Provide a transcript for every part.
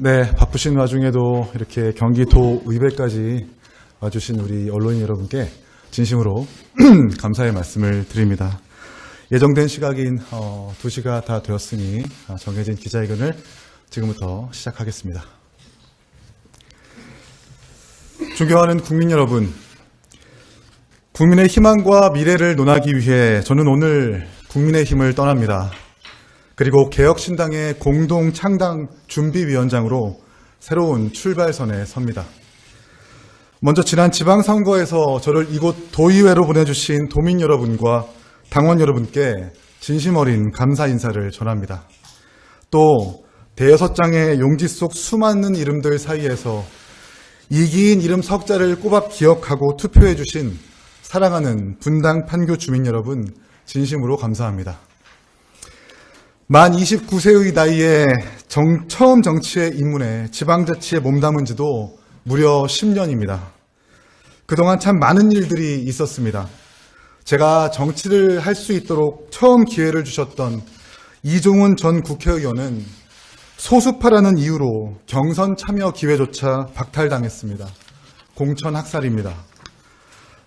네, 바쁘신 와중에도 이렇게 경기도 의회까지 와주신 우리 언론인 여러분께 진심으로 감사의 말씀을 드립니다. 예정된 시각인 2시가 다 되었으니 정해진 기자회견을 지금부터 시작하겠습니다. 존경하는 국민 여러분, 국민의 희망과 미래를 논하기 위해 저는 오늘 국민의힘을 떠납니다. 그리고 개혁신당의 공동 창당 준비위원장으로 새로운 출발선에 섭니다. 먼저 지난 지방선거에서 저를 이곳 도의회로 보내주신 도민 여러분과 당원 여러분께 진심 어린 감사 인사를 전합니다. 또 대여섯 장의 용지 속 수많은 이름들 사이에서 이기인 이름 석자를 꼬박 기억하고 투표해 주신 사랑하는 분당 판교 주민 여러분 진심으로 감사합니다. 만 29세의 나이에 처음 정치에 입문해 지방자치에 몸담은 지도 무려 10년입니다. 그동안 참 많은 일들이 있었습니다. 제가 정치를 할 수 있도록 처음 기회를 주셨던 이종훈 전 국회의원은 소수파라는 이유로 경선 참여 기회조차 박탈당했습니다. 공천 학살입니다.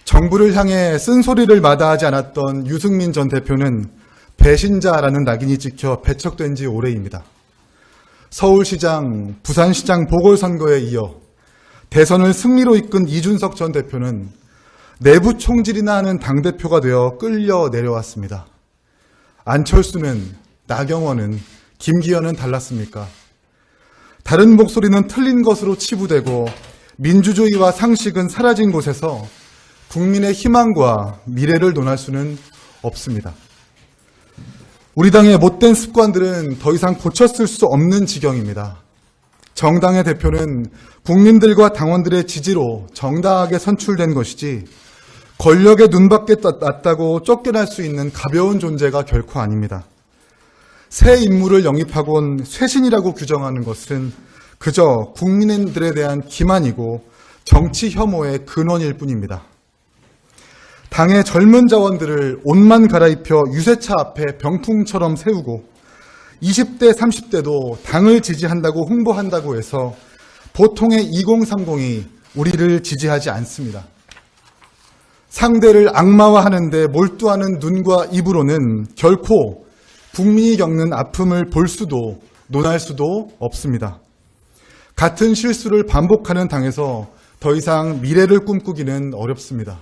정부를 향해 쓴소리를 마다하지 않았던 유승민 전 대표는 배신자라는 낙인이 찍혀 배척된 지 오래입니다. 서울시장, 부산시장 보궐선거에 이어 대선을 승리로 이끈 이준석 전 대표는 내부 총질이나 하는 당대표가 되어 끌려 내려왔습니다. 안철수는, 나경원은, 김기현은 달랐습니까? 다른 목소리는 틀린 것으로 치부되고 민주주의와 상식은 사라진 곳에서 국민의 희망과 미래를 논할 수는 없습니다. 우리 당의 못된 습관들은 더 이상 고쳤을 수 없는 지경입니다. 정당의 대표는 국민들과 당원들의 지지로 정당하게 선출된 것이지 권력의 눈밖에 났다고 쫓겨날 수 있는 가벼운 존재가 결코 아닙니다. 새 인물을 영입하곤 쇄신이라고 규정하는 것은 그저 국민들에 대한 기만이고 정치 혐오의 근원일 뿐입니다. 당의 젊은 자원들을 옷만 갈아입혀 유세차 앞에 병풍처럼 세우고 20대, 30대도 당을 지지한다고 홍보한다고 해서 보통의 2030이 우리를 지지하지 않습니다. 상대를 악마화하는데 몰두하는 눈과 입으로는 결코 국민이 겪는 아픔을 볼 수도 논할 수도 없습니다. 같은 실수를 반복하는 당에서 더 이상 미래를 꿈꾸기는 어렵습니다.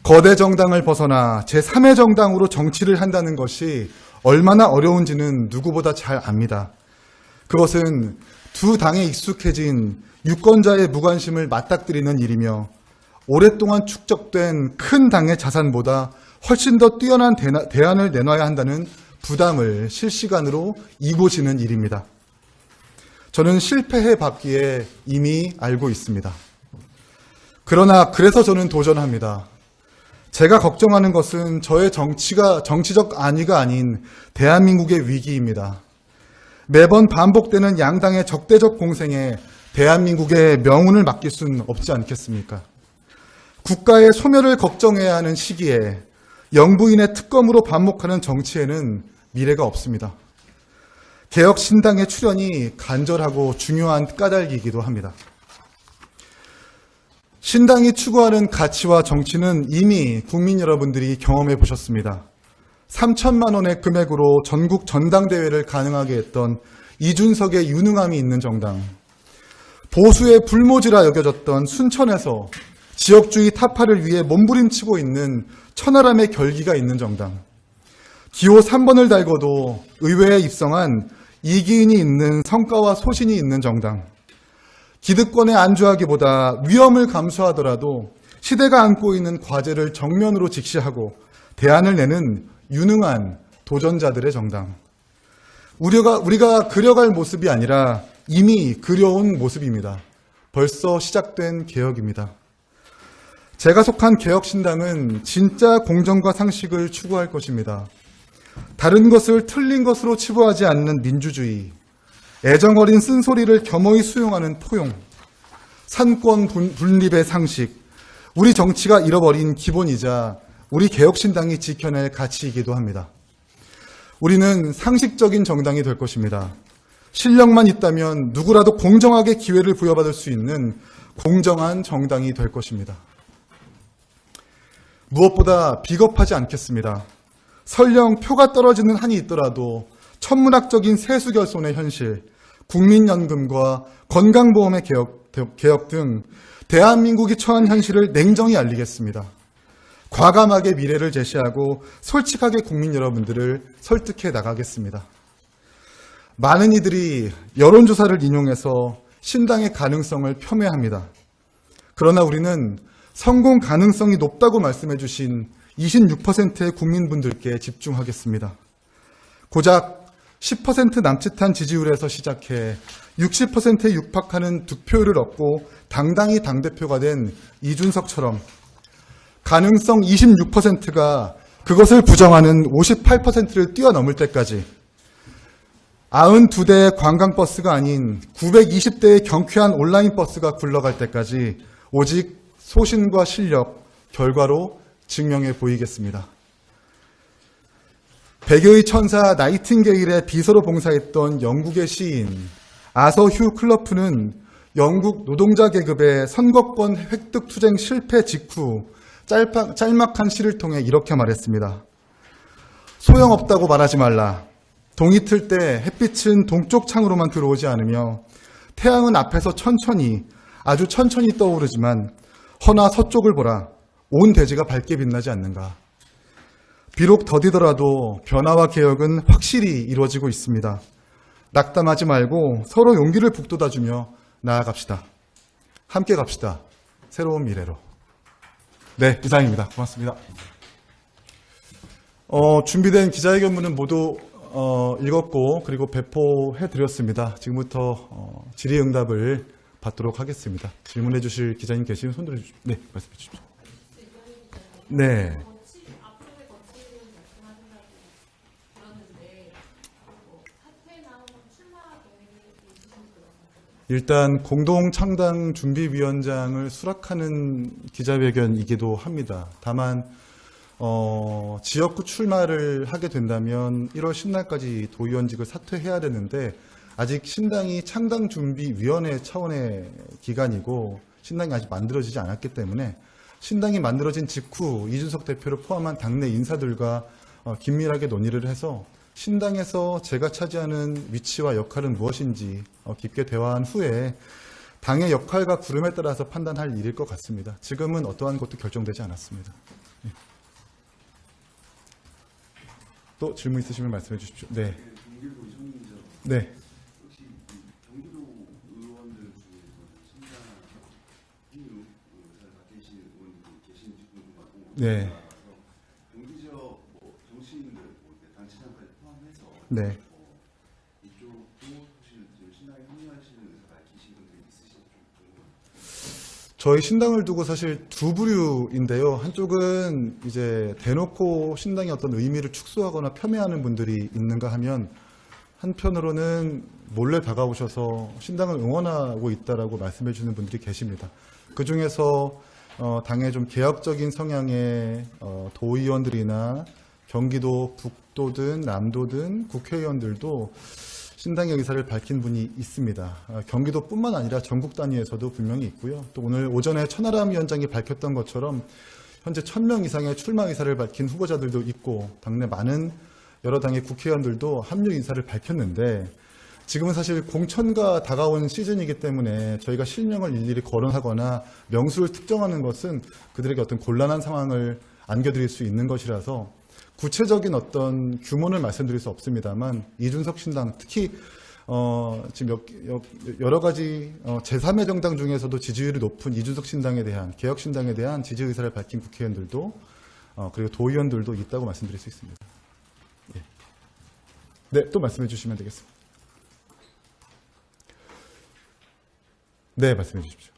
거대 정당을 벗어나 제3의 정당으로 정치를 한다는 것이 얼마나 어려운지는 누구보다 잘 압니다. 그것은 두 당에 익숙해진 유권자의 무관심을 맞닥뜨리는 일이며 오랫동안 축적된 큰 당의 자산보다 훨씬 더 뛰어난 대안을 내놔야 한다는 부담을 실시간으로 이고지는 일입니다. 저는 실패해 봤기에 이미 알고 있습니다. 그러나 그래서 저는 도전합니다. 제가 걱정하는 것은 저의 정치적 안위가 아닌 대한민국의 위기입니다. 매번 반복되는 양당의 적대적 공생에 대한민국의 명운을 맡길 수는 없지 않겠습니까? 국가의 소멸을 걱정해야 하는 시기에 영부인의 특검으로 반복하는 정치에는 미래가 없습니다. 개혁신당의 출현이 간절하고 중요한 까닭이기도 합니다. 신당이 추구하는 가치와 정치는 이미 국민 여러분들이 경험해 보셨습니다. 3천만 원의 금액으로 전국 전당대회를 가능하게 했던 이준석의 유능함이 있는 정당, 보수의 불모지라 여겨졌던 순천에서 지역주의 타파를 위해 몸부림치고 있는 천하람의 결기가 있는 정당, 기호 3번을 달고도 의회에 입성한 이기인이 있는 성과와 소신이 있는 정당, 기득권에 안주하기보다 위험을 감수하더라도 시대가 안고 있는 과제를 정면으로 직시하고 대안을 내는 유능한 도전자들의 정당. 우리가 그려갈 모습이 아니라 이미 그려온 모습입니다. 벌써 시작된 개혁입니다. 제가 속한 개혁신당은 진짜 공정과 상식을 추구할 것입니다. 다른 것을 틀린 것으로 치부하지 않는 민주주의, 애정어린 쓴소리를 겸허히 수용하는 포용, 산권 분립의 상식, 우리 정치가 잃어버린 기본이자 우리 개혁신당이 지켜낼 가치이기도 합니다. 우리는 상식적인 정당이 될 것입니다. 실력만 있다면 누구라도 공정하게 기회를 부여받을 수 있는 공정한 정당이 될 것입니다. 무엇보다 비겁하지 않겠습니다. 설령 표가 떨어지는 한이 있더라도 천문학적인 세수결손의 현실, 국민연금과 건강보험의 개혁 등 대한민국이 처한 현실을 냉정히 알리겠습니다. 과감하게 미래를 제시하고 솔직하게 국민 여러분들을 설득해 나가겠습니다. 많은 이들이 여론조사를 인용해서 신당의 가능성을 폄훼합니다. 그러나 우리는 성공 가능성이 높다고 말씀해 주신 26%의 국민분들께 집중하겠습니다. 고작 10% 남짓한 지지율에서 시작해 60%에 육박하는 득표율을 얻고 당당히 당대표가 된 이준석처럼 가능성 26%가 그것을 부정하는 58%를 뛰어넘을 때까지 92대의 관광버스가 아닌 920대의 경쾌한 온라인 버스가 굴러갈 때까지 오직 소신과 실력, 결과로 증명해 보이겠습니다. 백여의 천사 나이팅게일의 비서로 봉사했던 영국의 시인 아서 휴 클러프는 영국 노동자 계급의 선거권 획득 투쟁 실패 직후 짤막한 시를 통해 이렇게 말했습니다. 소용없다고 말하지 말라. 동이 틀 때 햇빛은 동쪽 창으로만 들어오지 않으며 태양은 앞에서 천천히 아주 천천히 떠오르지만 허나 서쪽을 보라. 온 대지가 밝게 빛나지 않는가. 비록 더디더라도 변화와 개혁은 확실히 이루어지고 있습니다. 낙담하지 말고 서로 용기를 북돋아주며 나아갑시다. 함께 갑시다. 새로운 미래로. 네, 이상입니다. 고맙습니다. 준비된 기자회견문은 모두 읽었고 그리고 배포해드렸습니다. 지금부터 질의응답을 받도록 하겠습니다. 질문해 주실 기자님 계시면 손 들어주십시오. 네, 말씀해 주십시오. 네. 일단 공동창당준비위원장을 수락하는 기자회견이기도 합니다. 다만 지역구 출마를 하게 된다면 1월 10날까지 도의원직을 사퇴해야 되는데 아직 신당이 창당준비위원회 차원의 기관이고 신당이 아직 만들어지지 않았기 때문에 신당이 만들어진 직후 이준석 대표를 포함한 당내 인사들과 긴밀하게 논의를 해서 신당에서 제가 차지하는 위치와 역할은 무엇인지 깊게 대화한 후에 당의 역할과 구름에 따라서 판단할 일일 것 같습니다. 지금은 어떠한 것도 결정되지 않았습니다. 또 질문 있으시면 말씀해 주십시오. 네. 네. 네. 네. 저희 신당을 두고 사실 두 부류인데요. 한쪽은 이제 대놓고 신당의 어떤 의미를 축소하거나 폄훼하는 분들이 있는가 하면 한편으로는 몰래 다가오셔서 신당을 응원하고 있다라고 말씀해 주는 분들이 계십니다. 그 중에서 당의 좀 개혁적인 성향의 도의원들이나 경기도 북도든 남도든 국회의원들도 신당의 의사를 밝힌 분이 있습니다. 경기도뿐만 아니라 전국 단위에서도 분명히 있고요. 또 오늘 오전에 천하람 위원장이 밝혔던 것처럼 현재 1000명 이상의 출마 의사를 밝힌 후보자들도 있고 당내 많은 여러 당의 국회의원들도 합류 인사를 밝혔는데 지금은 사실 공천과 다가온 시즌이기 때문에 저희가 실명을 일일이 거론하거나 명수를 특정하는 것은 그들에게 어떤 곤란한 상황을 안겨드릴 수 있는 것이라서 구체적인 어떤 규모를 말씀드릴 수 없습니다만 이준석 신당 특히 지금 여러 가지 제3의 정당 중에서도 지지율이 높은 이준석 신당에 대한 개혁 신당에 대한 지지 의사를 밝힌 국회의원들도 그리고 도의원들도 있다고 말씀드릴 수 있습니다. 예. 네, 또 말씀해 주시면 되겠습니다. 네, 말씀해 주십시오.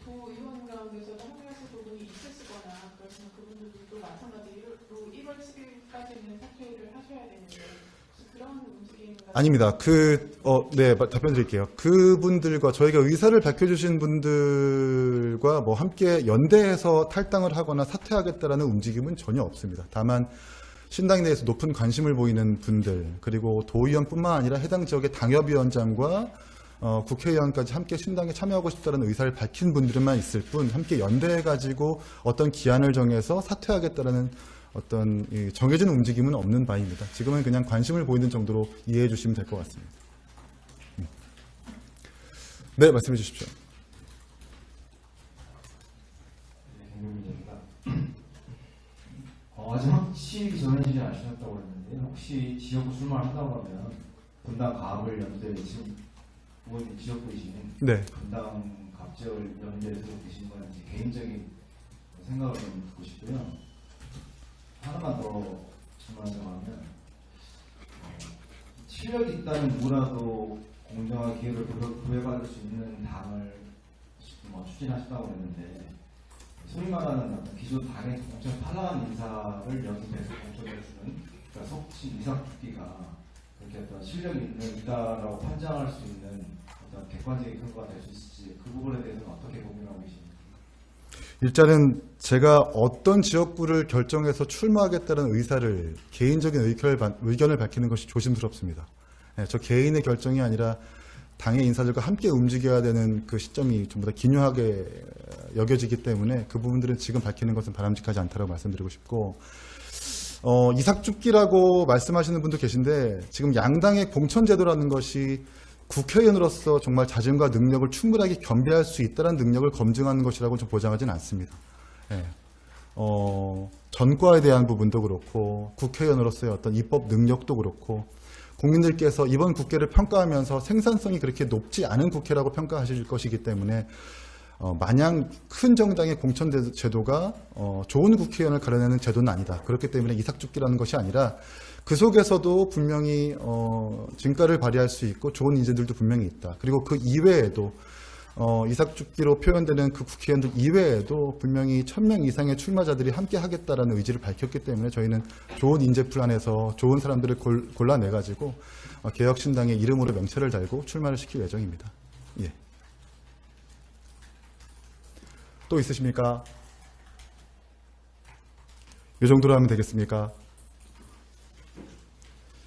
도의원 가운데서도 합류하실 부분이 있으시거나 그러시면 그분들도 마찬가지로 1월 10일까지는 사퇴를 하셔야 되는데 그런 움직임이 아닙니다. 네, 답변 드릴게요. 그분들과 저희가 의사를 밝혀주신 분들과 뭐 함께 연대해서 탈당을 하거나 사퇴하겠다라는 움직임은 전혀 없습니다. 다만 신당에 대해서 높은 관심을 보이는 분들, 그리고 도의원뿐만 아니라 해당 지역의 당협위원장과 국회의원까지 함께 신당에 참여하고 싶다는 의사를 밝힌 분들만 있을 뿐, 함께 연대해가지고 어떤 기한을 정해서 사퇴하겠다라는 어떤 정해진 움직임은 없는 바입니다. 지금은 그냥 관심을 보이는 정도로 이해해 주시면 될 것 같습니다. 네, 말씀해 주십시오. 아직 확실히 정해지지 않으셨다고 했는데 혹시 지역구 출마를 한다고 하면 분당 갑을 연대 지금 의원님 지역구이신 네. 분당 갑지역을 연대에 들어 계신 건지 개인적인 생각을 좀 듣고 싶고요. 하나만 더 질문하자고 하면 실력이 있다면 누구라도 공정한 기회를 구해받을 수 있는 당을 추진하신다고 했는데 소위 말하는 어떤 기존 당의 공천 탈락한 인사를 연습해서 공천해주는 그러니까 속칭 이삭죽기가 그렇게 어떤 실력이 있는 이다라고 판정할 수 있는 어떤 객관적인 근거가 될 수 있을지 그 부분에 대해서는 어떻게 고민하고 계십니까? 일단은 제가 어떤 지역구를 결정해서 출마하겠다는 의사를 개인적인 의견을 밝히는 것이 조심스럽습니다. 네, 저 개인의 결정이 아니라 당의 인사들과 함께 움직여야 되는 그 시점이 전부 다 기묘하게 여겨지기 때문에 그 부분들은 지금 밝히는 것은 바람직하지 않다고 말씀드리고 싶고, 이삭죽기라고 말씀하시는 분도 계신데 지금 양당의 공천제도라는 것이 국회의원으로서 정말 자질과 능력을 충분하게 겸비할 수 있다는 능력을 검증하는 것이라고 좀 보장하지는 않습니다. 예. 전과에 대한 부분도 그렇고 국회의원으로서의 어떤 입법 능력도 그렇고 국민들께서 이번 국회를 평가하면서 생산성이 그렇게 높지 않은 국회라고 평가하실 것이기 때문에 마냥 큰 정당의 공천 제도가 좋은 국회의원을 가려내는 제도는 아니다. 그렇기 때문에 이삭죽기라는 것이 아니라 그 속에서도 분명히 진가를 발휘할 수 있고 좋은 인재들도 분명히 있다. 그리고 그 이외에도 이삭죽기로 표현되는 그 국회의원들 이외에도 분명히 1000명 이상의 출마자들이 함께 하겠다라는 의지를 밝혔기 때문에 저희는 좋은 인재풀 안에서 좋은 사람들을 골라내가지고 개혁신당의 이름으로 명체를 달고 출마를 시킬 예정입니다. 예. 또 있으십니까? 이 정도로 하면 되겠습니까?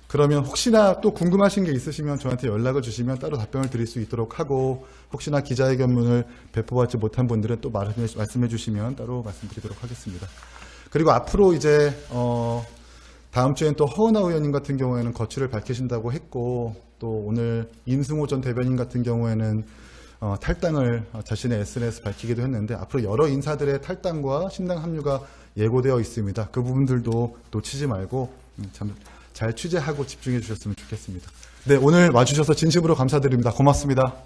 그러면 혹시나 또 궁금하신 게 있으시면 저한테 연락을 주시면 따로 답변을 드릴 수 있도록 하고, 혹시나 기자회견문을 배포받지 못한 분들은 또 말씀해 주시면 따로 말씀드리도록 하겠습니다. 그리고 앞으로 이제 다음 주엔 또 허은하 의원님 같은 경우에는 거취를 밝히신다고 했고, 또 오늘 임승호 전 대변인 같은 경우에는 탈당을 자신의 SNS 밝히기도 했는데 앞으로 여러 인사들의 탈당과 신당 합류가 예고되어 있습니다. 그 부분들도 놓치지 말고 참 잘 취재하고 집중해 주셨으면 좋겠습니다. 네, 오늘 와주셔서 진심으로 감사드립니다. 고맙습니다.